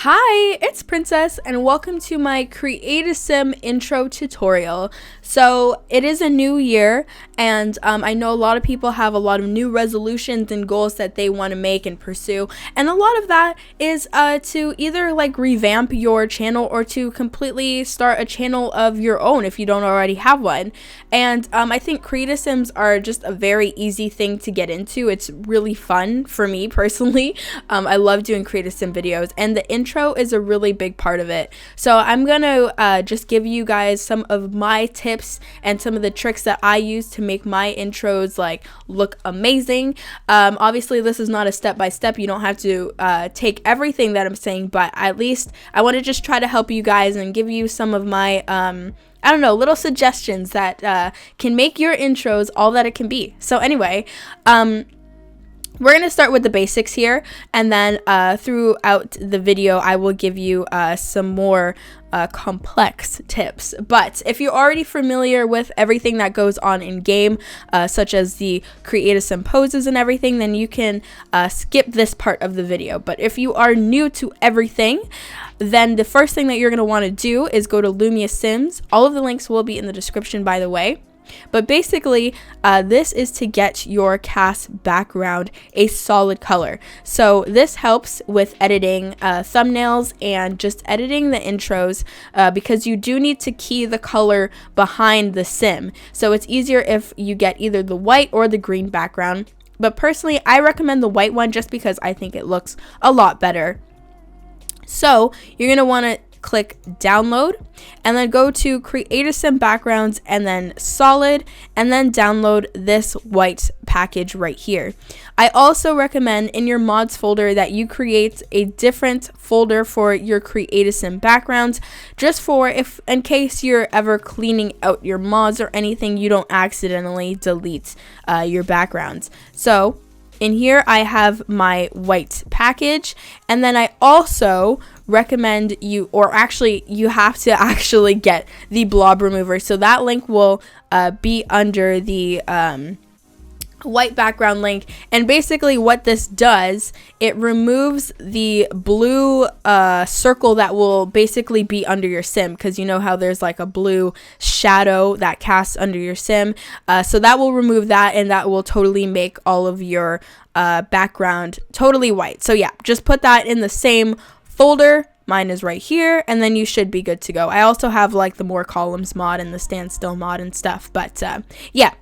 Hi, it's Princess and welcome to my Create a Sim intro tutorial. So it is a new year and I know a lot of people have a lot of new resolutions and goals that they want to make and pursue, and a lot of that is to either like revamp your channel or to completely start a channel of your own if you don't already have one. And I think Create a Sims are just a very easy thing to get into. It's really fun for me personally. I love doing Create a Sim videos, and the intro is a really big part of it. So I'm gonna just give you guys some of my tips and some of the tricks that I use to make my intros like look amazing. Obviously this is not a step-by-step. You don't have to take everything that I'm saying, but at least I want to just try to help you guys and give you some of my I don't know, little suggestions that can make your intros all that it can be. So anyway, we're going to start with the basics here, and then throughout the video I will give you some more complex tips. But if you're already familiar with everything that goes on in game, such as the Create a Sim poses and everything, then you can skip this part of the video. But if you are new to everything, then the first thing that you're going to want to do is go to Lumia Sims. All of the links will be in the description, by the way. But basically, this is to get your CAS background a solid color. So this helps with editing thumbnails and just editing the intros, because you do need to key the color behind the sim. So it's easier if you get either the white or the green background. But personally, I recommend the white one just because I think it looks a lot better. So you're going to want to click download and then go to Create a Sim backgrounds and then solid, and then download this white package right here. I also recommend in your mods folder that you create a different folder for your Create a Sim backgrounds, just for if in case you're ever cleaning out your mods or anything, you don't accidentally delete your backgrounds. So in here I have my white package, and then I also recommend you, or actually you have to actually get the blob remover. So that link will be under the white background link, and basically what this does, it removes the blue circle that will basically be under your sim, because you know how there's like a blue shadow that casts under your sim. So that will remove that, and that will totally make all of your background totally white. So yeah, just put that in the same folder. Mine is right here, and then you should be good to go. I also have like the more columns mod and the standstill mod and stuff, but yeah.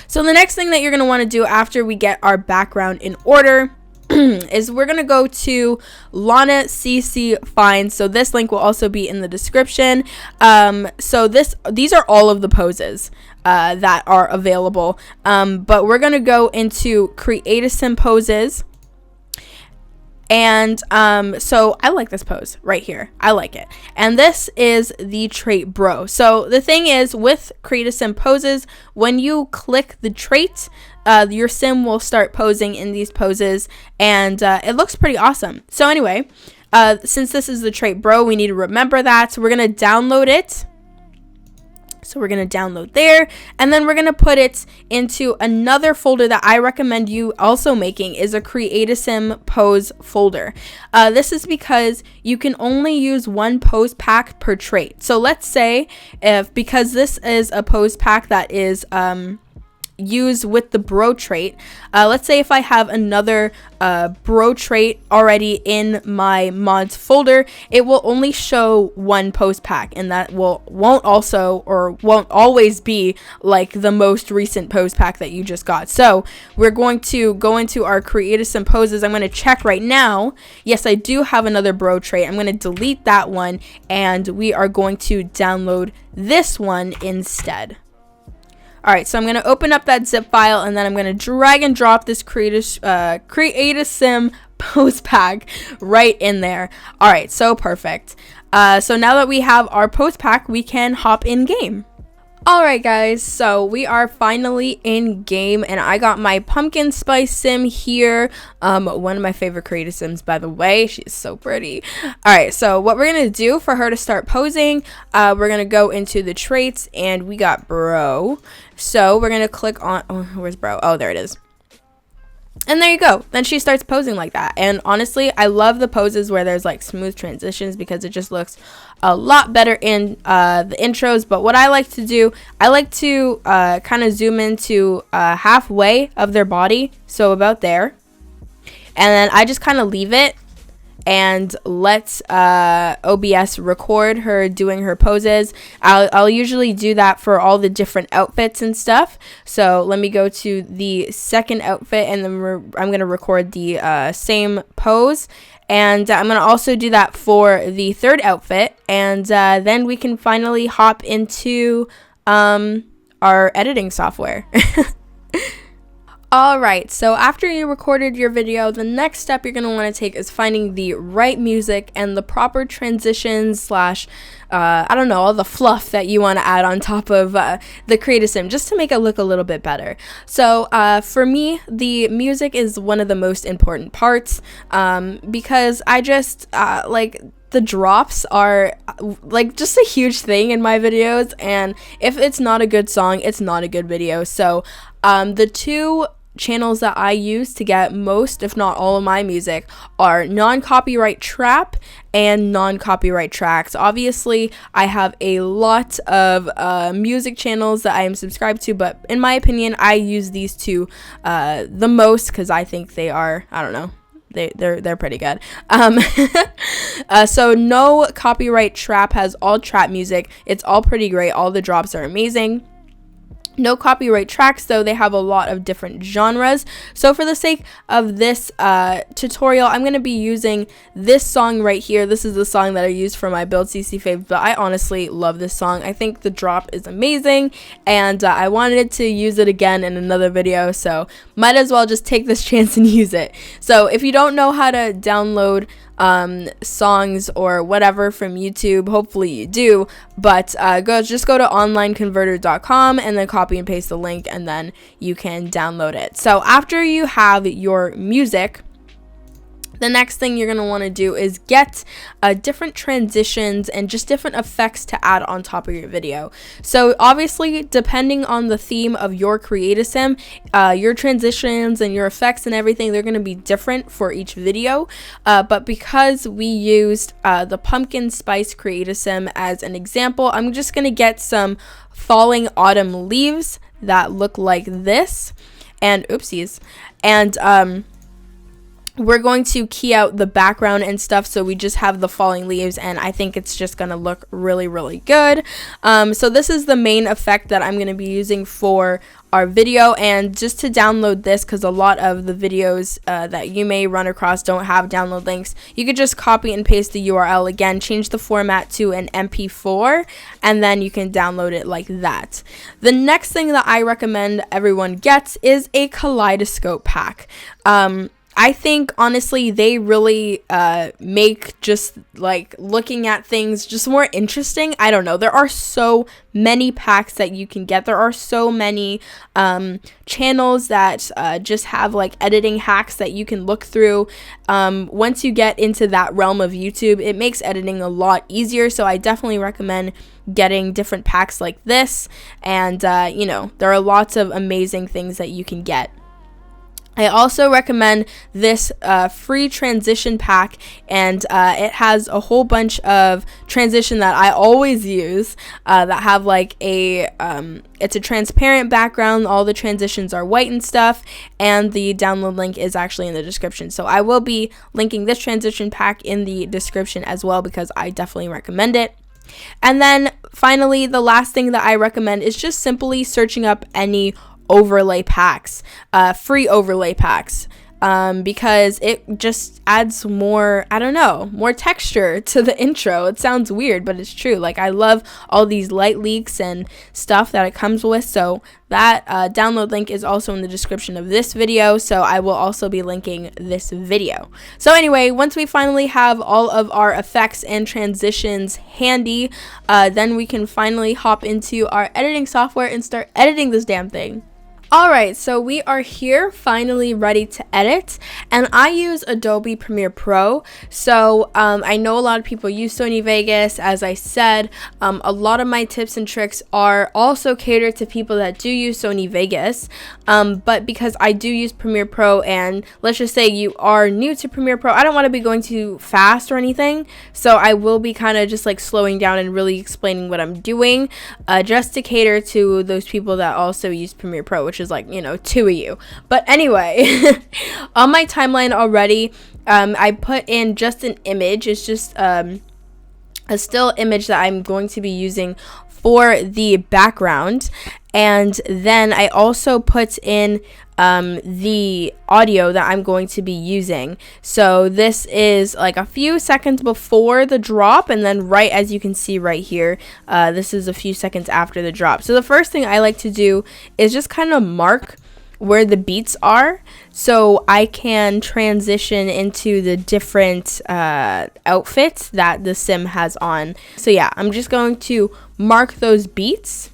So the next thing that you're going to want to do after we get our background in order is we're going to go to Lana CC Find. So this link will also be in the description. So these are all of the poses that are available, but we're going to go into Create a Sim poses. And so I like this pose right here. I like it. And this is the trait bro. So the thing is with Create a Sim poses, when you click the trait, your sim will start posing in these poses, and it looks pretty awesome. So anyway, since this is the trait bro, we need to remember that. So we're going to download it. So we're going to download there, and then we're going to put it into another folder that I recommend you also making, is a Create a Sim pose folder. This is because you can only use one pose pack per trait. So let's say because this is a pose pack that is used with the bro trait, let's say if I have another bro trait already in my mods folder, it will only show one pose pack, and that won't always be like the most recent pose pack that you just got. So we're going to go into our Create a Sim poses. I'm going to check right now. Yes, I do have another bro trait. I'm going to delete that one, and we are going to download this one instead. Alright, so I'm going to open up that zip file, and then I'm going to drag and drop this Create a Sim pose pack right in there. Alright, so perfect. So now that we have our pose pack, we can hop in game. Alright guys, so we are finally in game, and I got my pumpkin spice sim here, one of my favorite Create a Sims, by the way. She's so pretty. Alright, so what we're gonna do for her to start posing, we're gonna go into the traits, and we got bro. So we're gonna click on, oh, where's bro? Oh, there it is. And there you go. Then she starts posing like that. And honestly, I love the poses where there's like smooth transitions because it just looks a lot better in the intros. But what I like to do, I like to kind of zoom into halfway of their body. So about there. And then I just kind of leave it and let OBS record her doing her poses. I'll usually do that for all the different outfits and stuff. So let me go to the second outfit, and then I'm going to record the same pose. And I'm going to also do that for the third outfit. And then we can finally hop into our editing software. Alright, so after you recorded your video, the next step you're going to want to take is finding the right music and the proper transitions slash, I don't know, all the fluff that you want to add on top of the Create a Sim just to make it look a little bit better. So for me, the music is one of the most important parts because I just the drops are like just a huge thing in my videos, and if it's not a good song, it's not a good video. So the two channels that I use to get most, if not all, of my music are non-copyright trap and non-copyright tracks. Obviously, I have a lot of music channels that I am subscribed to, but in my opinion, I use these two the most because I think they are, I don't know, they're pretty good. So no copyright trap has all trap music. It's all pretty great. All the drops are amazing. No copyright tracks, though, they have a lot of different genres. So for the sake of this tutorial, I'm going to be using this song right here. This is the song that I used for my Build CC fave, but I honestly love this song. I think the drop is amazing, and I wanted to use it again in another video, so might as well just take this chance and use it. So if you don't know how to download songs or whatever from YouTube, hopefully you do, but just go to onlineconverter.com and then copy and paste the link, and then you can download it. So after you have your music, the next thing you're going to want to do is get different transitions and just different effects to add on top of your video. So obviously, depending on the theme of your Create a Sim, your transitions and your effects and everything, they're going to be different for each video. But because we used the pumpkin spice Create a Sim as an example, I'm just going to get some falling autumn leaves that look like this. And oopsies. And we're going to key out the background and stuff, so we just have the falling leaves, and I think it's just going to look really, really good. So this is the main effect that I'm going to be using for our video, and just to download this, because a lot of the videos that you may run across don't have download links, you could just copy and paste the URL again, change the format to an MP4, and then you can download it like that. The next thing that I recommend everyone gets is a kaleidoscope pack. I think, honestly, they really make just, like, looking at things just more interesting. I don't know. There are so many packs that you can get. There are so many channels that just have, like, editing hacks that you can look through. Once you get into that realm of YouTube, it makes editing a lot easier. So I definitely recommend getting different packs like this. And, you know, there are lots of amazing things that you can get. I also recommend this free transition pack, and it has a whole bunch of transition that I always use that have like it's a transparent background. All the transitions are white and stuff, and the download link is actually in the description. So I will be linking this transition pack in the description as well, because I definitely recommend it. And then finally, the last thing that I recommend is just simply searching up any overlay packs, free overlay packs, because it just adds more, I don't know, more texture to the intro. It sounds weird, but it's true. Like, I love all these light leaks and stuff that it comes with, so that download link is also in the description of this video, so I will also be linking this video. So anyway, once we finally have all of our effects and transitions handy, then we can finally hop into our editing software and start editing this damn thing. Alright, so we are here finally ready to edit, and I use Adobe Premiere Pro. So I know a lot of people use Sony Vegas. As I said, a lot of my tips and tricks are also catered to people that do use Sony Vegas, but because I do use Premiere Pro, and let's just say you are new to Premiere Pro, I don't want to be going too fast or anything, so I will be kind of just like slowing down and really explaining what I'm doing, just to cater to those people that also use Premiere Pro, which is like, you know, 2 of you. But anyway, on my timeline already, I put in just an image. It's just a still image that I'm going to be using for the background, and then I also put in the audio that I'm going to be using. So this is like a few seconds before the drop, and then right, as you can see right here, this is a few seconds after the drop. So the first thing I like to do is just kind of mark where the beats are, so I can transition into the different outfits that the sim has on. So yeah, I'm just going to mark those beats.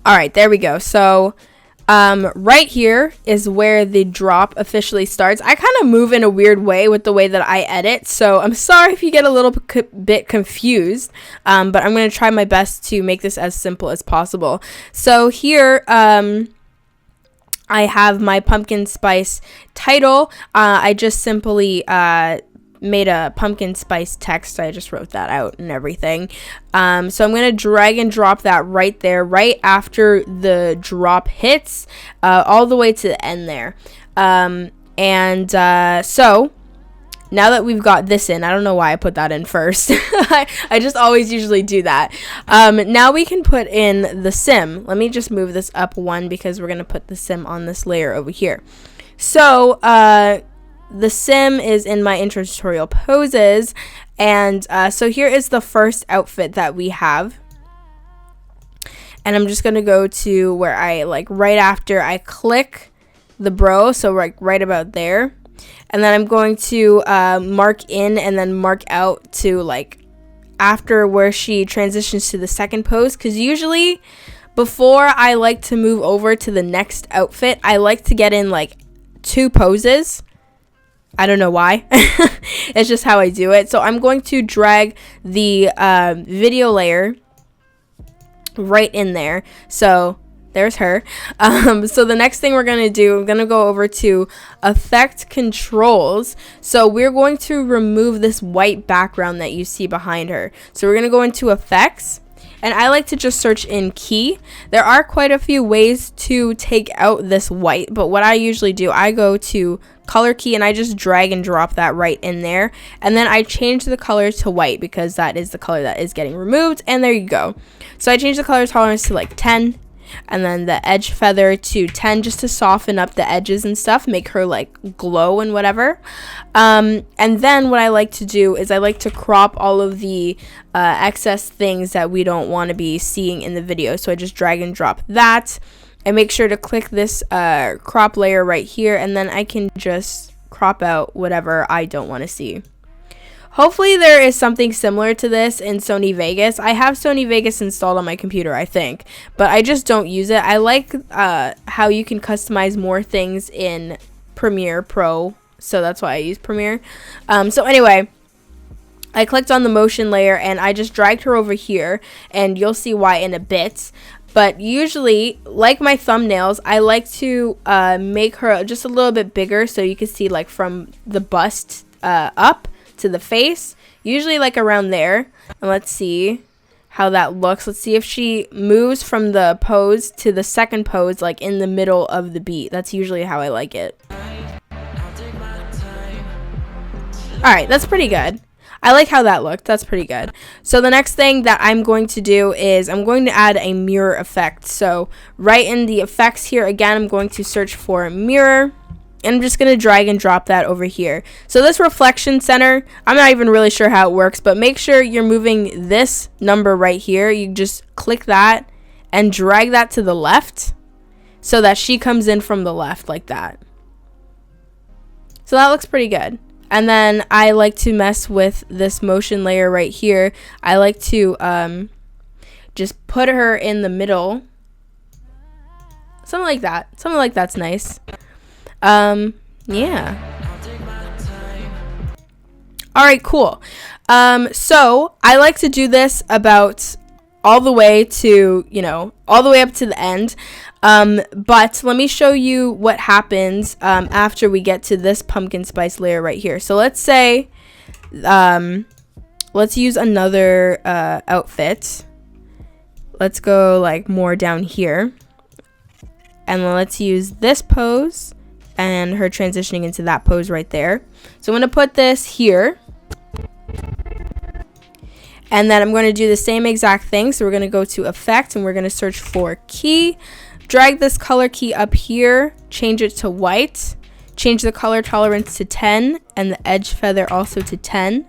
All right, there we go. So right here is where the drop officially starts. I kind of move in a weird way with the way that I edit, so I'm sorry if you get a little bit confused, but I'm going to try my best to make this as simple as possible. So here I have my pumpkin spice title. I just simply made a pumpkin spice text. I just wrote that out and everything. So I'm going to drag and drop that right there, right after the drop hits, all the way to the end there. So now that we've got this in, I don't know why I put that in first. I just always usually do that. Now we can put in the sim. Let me just move this up one because we're going to put the sim on this layer over here. So, the sim is in my intro tutorial poses, and so here is the first outfit that we have, and I'm just gonna go to where I like right after I click the bro, so like right about there, and then I'm going to mark in and then mark out to like after where she transitions to the second pose, because usually before I like to move over to the next outfit, I like to get in like 2 poses. I don't know why. It's just how I do it. So I'm going to drag the video layer right in there. So there's her. So the next thing we're going to do, I'm going to go over to effect controls. So we're going to remove this white background that you see behind her. So we're going to go into effects. And I like to just search in key. There are quite a few ways to take out this white, but what I usually do, I go to color key and I just drag and drop that right in there. And then I change the color to white because that is the color that is getting removed. And there you go. So I change the color tolerance to like 10. And then the edge feather to 10 just to soften up the edges and stuff, make her like glow and whatever. And then what I like to do is I like to crop all of the excess things that we don't want to be seeing in the video. So I just drag and drop that and make sure to click this crop layer right here, and then I can just crop out whatever I don't want to see. Hopefully there is something similar to this in Sony Vegas. I have Sony Vegas installed on my computer, I think, but I just don't use it. I like how you can customize more things in Premiere Pro, so that's why I use Premiere. So anyway, I clicked on the motion layer and I just dragged her over here, and you'll see why in a bit. But usually, like my thumbnails, I like to make her just a little bit bigger so you can see like from the bust up to the face, usually like around there. And let's see how that looks. Let's see if she moves from the pose to the second pose, like in the middle of the beat. That's usually how I like it. Alright, that's pretty good. I like how that looked. That's pretty good. So the next thing that I'm going to do is I'm going to add a mirror effect. So right in the effects here, again, I'm going to search for mirror. And I'm just going to drag and drop that over here. So this reflection center, I'm not even really sure how it works, but make sure you're moving this number right here. You just click that and drag that to the left so that she comes in from the left like that. So that looks pretty good. And then I like to mess with this motion layer right here. I like to just put her in the middle. Something like that. Something like that's nice. Yeah. All right, cool. So I like to do this about all the way to, all the way up to the end. But let me show you what happens, after we get to this pumpkin spice layer right here. So let's say, let's use another, outfit. Let's go like more down here. And let's use this pose and her transitioning into that pose right there. So I'm going to put this here. And then I'm going to do the same exact thing. So we're going to go to effect and we're going to search for key. Drag this color key up here. Change it to white. Change the color tolerance to 10 and the edge feather also to 10.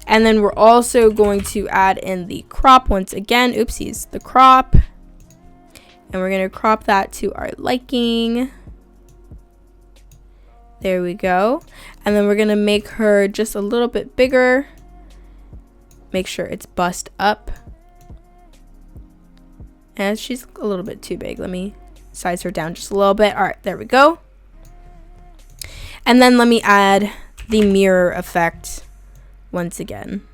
And then we're also going to add in the crop once again. Oopsies, the crop. And we're going to crop that to our liking. There we go. And then we're going to make her just a little bit bigger. Make sure it's bust up. And she's a little bit too big. Let me size her down just a little bit. All right, there we go. And then let me add the mirror effect once again.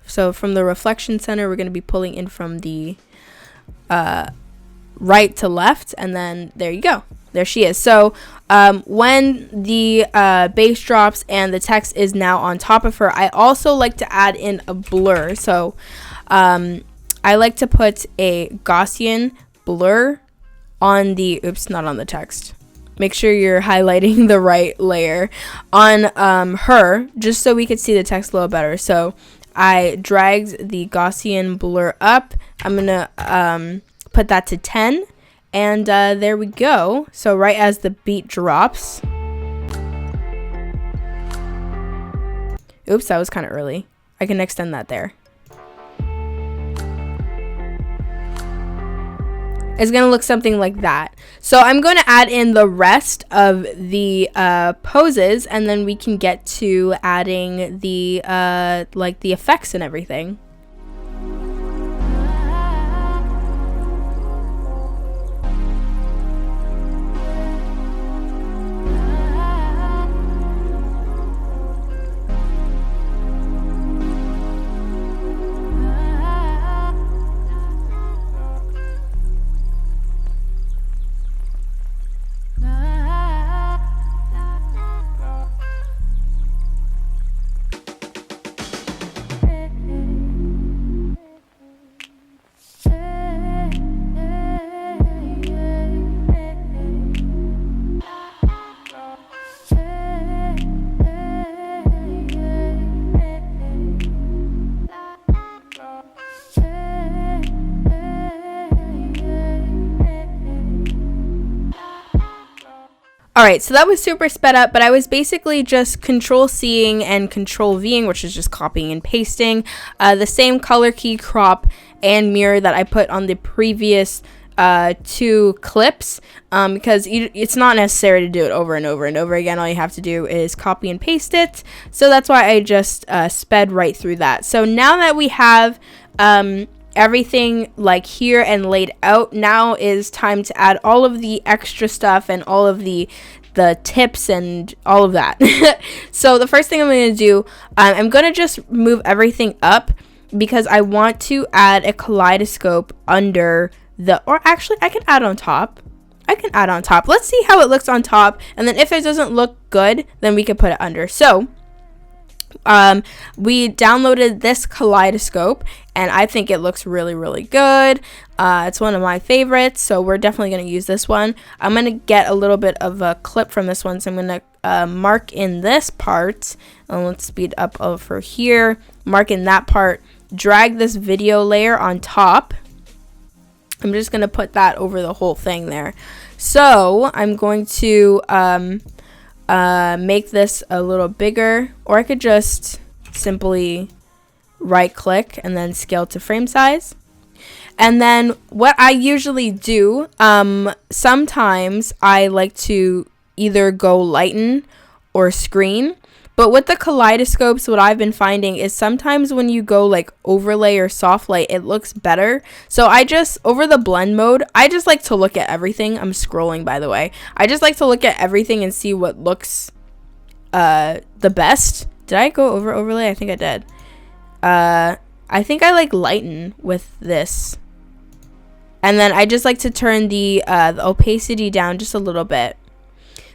So from the reflection center, we're going to be pulling in from the right to left. And then there you go. There she is. So when the bass drops and the text is now on top of her, I also like to add in a blur. So I like to put a Gaussian blur on the, oops, not on the text. Make sure you're highlighting the right layer on her, just so we could see the text a little better. So I dragged the Gaussian blur up. I'm going to put that to 10. And there we go. So right as the beat drops. Oops, that was kind of early. I can extend that there. It's going to look something like that. So I'm going to add in the rest of the poses, and then we can get to adding the like the effects and everything. Alright, so that was super sped up, but I was basically just Control-C'ing and Control-V'ing, which is just copying and pasting, the same color key, crop, and mirror that I put on the previous two clips, because it's not necessary to do it over and over and over again. All you have to do is copy and paste it. So that's why I just sped right through that. So now that we have everything like here and laid out, now is time to add all of the extra stuff and all of the tips and all of that. So the first thing I'm going to do, I'm going to just move everything up because I want to add a kaleidoscope under the, or actually I can add on top. Let's see how it looks on top, and then if it doesn't look good, then we can put it under. So we downloaded this kaleidoscope, and I think it looks really, really good. It's one of my favorites, so we're definitely going to use this one. I'm going to get a little bit of a clip from this one, so I'm going to mark in this part, and let's speed up over here, mark in that part, drag this video layer on top, I'm just going to put that over the whole thing there. So I'm going to make this a little bigger, or I could just simply right click and then scale to frame size. And then what I usually do, sometimes I like to either go lighten or screen. But with the kaleidoscopes, what I've been finding is sometimes when you go like overlay or soft light, it looks better. So I just, over the blend mode, I just like to look at everything. I'm scrolling, by the way. I just like to look at everything and see what looks the best. Did I go over overlay? I think I did. I think I like lighten with this. And then I just like to turn the opacity down just a little bit.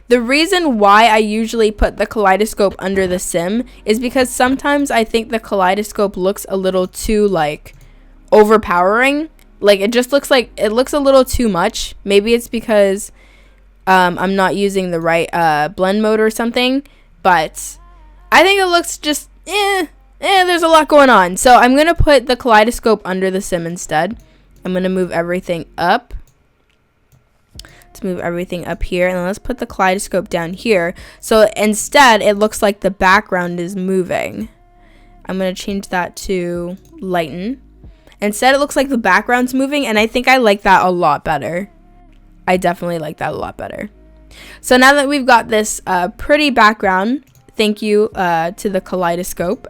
The reason why I usually put the kaleidoscope under the sim is because sometimes I think the kaleidoscope looks a little too like overpowering. Like it just looks like it looks a little too much. Maybe it's because I'm not using the right blend mode or something, but I think it looks just there's a lot going on. So I'm going to put the kaleidoscope under the sim instead. I'm going to move everything up. Let's move everything up here, and then let's put the kaleidoscope down here. So instead, it looks like the background is moving. I'm going to change that to lighten. Instead, it looks like the background's moving, and I think I like that a lot better. I definitely like that a lot better. So now that we've got this pretty background, thank you to the kaleidoscope.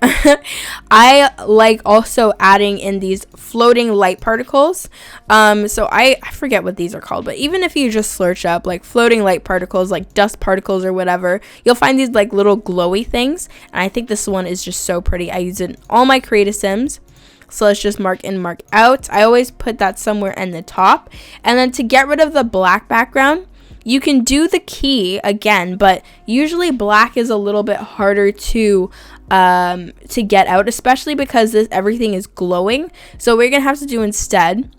I like also adding in these floating light particles. So I forget what these are called, but even if you just search up like floating light particles, like dust particles or whatever, you'll find these like little glowy things. And I think this one is just so pretty. I use it in all my creative sims. So let's just mark in, mark out. I always put that somewhere in the top. And then to get rid of the black background, you can do the key again, but usually black is a little bit harder to get out, especially because everything is glowing. So what you're gonna have to do instead,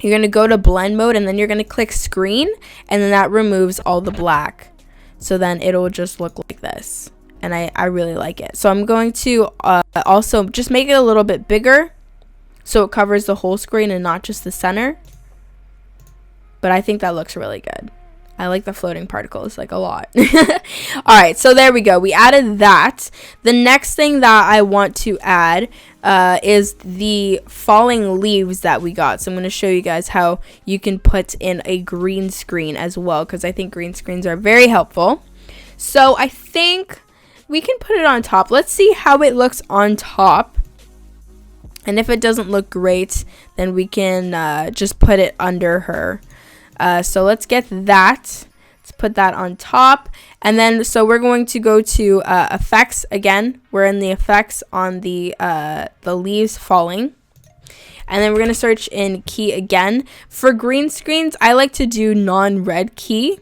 you're gonna go to blend mode, and then you're gonna click screen, and then that removes all the black. So then it'll just look like this, and I really like it. So I'm going to also just make it a little bit bigger, so it covers the whole screen and not just the center. But I think that looks really good. I like the floating particles like a lot. All right, so there we go. We added that. The next thing that I want to add is the falling leaves that we got. So I'm going to show you guys how you can put in a green screen as well, because I think green screens are very helpful. So I think we can put it on top. Let's see how it looks on top. And if it doesn't look great, then we can just put it under her. So let's get that. Let's put that on top. And then, so we're going to go to effects again. We're in the effects on the leaves falling. And then we're going to search in key again. For green screens, I like to do non-red key.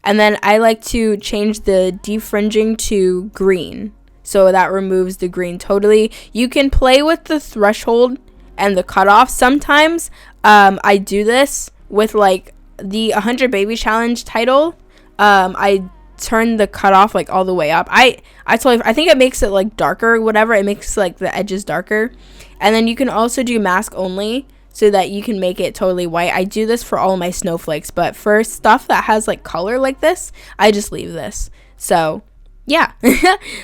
And then I like to change the defringing to green. So that removes the green totally. You can play with the threshold and the cutoff. Sometimes I do this with like the 100 baby challenge title. I turn the cutoff like all the way up. I think it makes it like darker or whatever. It makes like the edges darker. And then you can also do mask only, so that you can make it totally white. I do this for all my snowflakes, but for stuff that has like color like this, I just leave this. So yeah.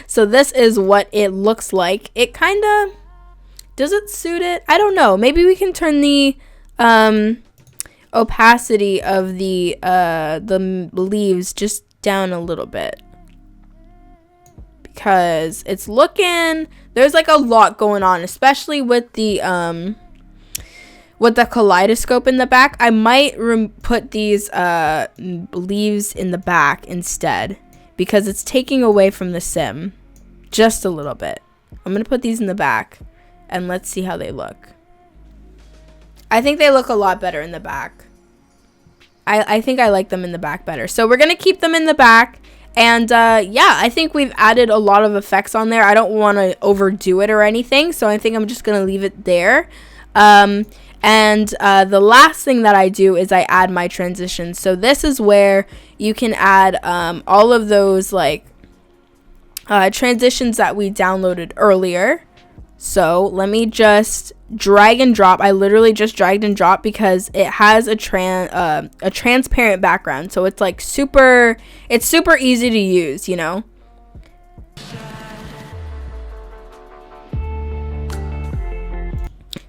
So this is what it looks like. It kind of, does it suit it? I don't know. Maybe we can turn the opacity of the leaves just down a little bit, because it's looking, there's like a lot going on, especially with the kaleidoscope in the back. I might put these leaves in the back instead, because it's taking away from the sim just a little bit. I'm gonna put these in the back, and let's see how they look. I think they look a lot better in the back. I think I like them in the back better. So we're going to keep them in the back. And yeah, I think we've added a lot of effects on there. I don't want to overdo it or anything, so I think I'm just going to leave it there. And the last thing that I do is I add my transitions. So this is where you can add all of those like transitions that we downloaded earlier. So let me just drag and drop. I literally just dragged and dropped because it has a transparent background, so it's like super easy to use, you know.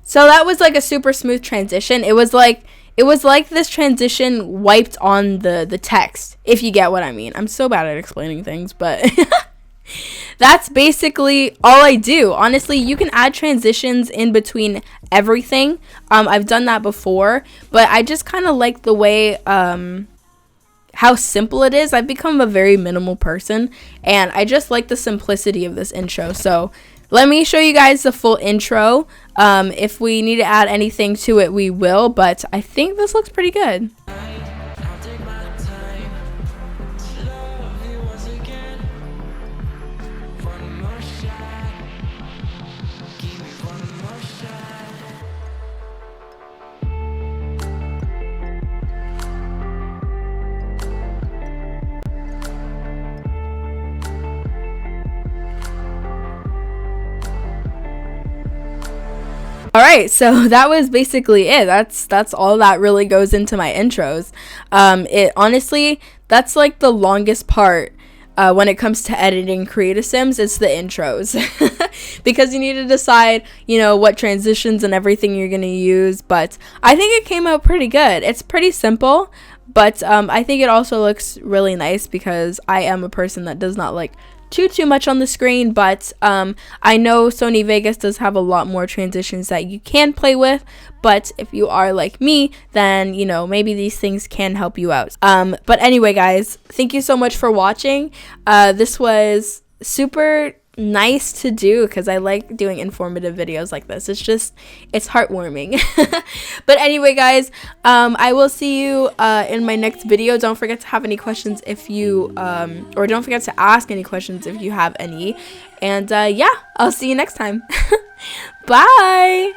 So that was like a super smooth transition. It was like this transition wiped on the text, if you get what I mean. I'm so bad at explaining things, but that's basically all I do. Honestly, you can add transitions in between everything. I've done that before, but I just kind of like the way how simple it is. I've become a very minimal person, and I just like the simplicity of this intro. So let me show you guys the full intro. If we need to add anything to it, we will, but I think this looks pretty good. All right, so that was basically it. That's all that really goes into my intros. It honestly, that's like the longest part when it comes to editing Create a Sims. It's the intros because you need to decide, you know, what transitions and everything you're gonna use. But I think it came out pretty good. It's pretty simple, but I think it also looks really nice because I am a person that does not like too much on the screen, but I know Sony Vegas does have a lot more transitions that you can play with, but if you are like me, then you know, maybe these things can help you out. But anyway guys, thank you so much for watching. This was super nice to do because I like doing informative videos like this. It's heartwarming. But anyway guys, I will see you in my next video. Don't forget to have any questions if you or don't forget to ask any questions if you have any, and yeah, I'll see you next time. Bye.